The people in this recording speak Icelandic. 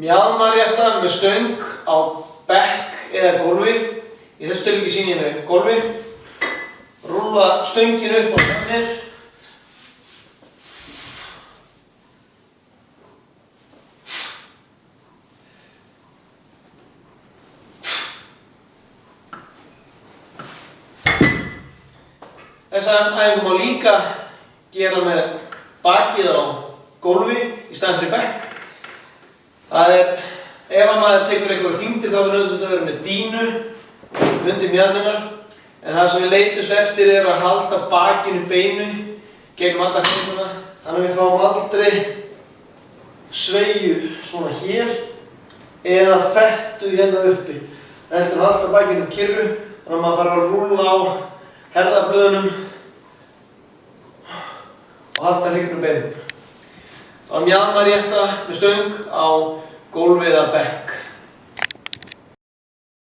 Mjaðmarétta með stöng á bekk eða gólfi. Í þessu tilviki sýni ég með gólfi. Rúlla stöngin upp á mér. Þessa æfingu má líka gera með bakið á gólfi í staðinn fyrir bekk. Það ef að maður tekur einhverjar þyngdir þá er nauðsynlegt að vera með dýnu undir mjaðmirnar. En það sem við leitumst eftir að halda bakinu beinu gegnum alla hreyfinguna. Þannig að við fáum aldrei sveigju svona hér eða fettu hérna uppi. Þetta að halda bakinu kyrru, þannig að maður þarf að rúlla á herðablöðunum og halda hryggnum beinum. Það var mjaðmarétta með stöng á gólfi eða bekk.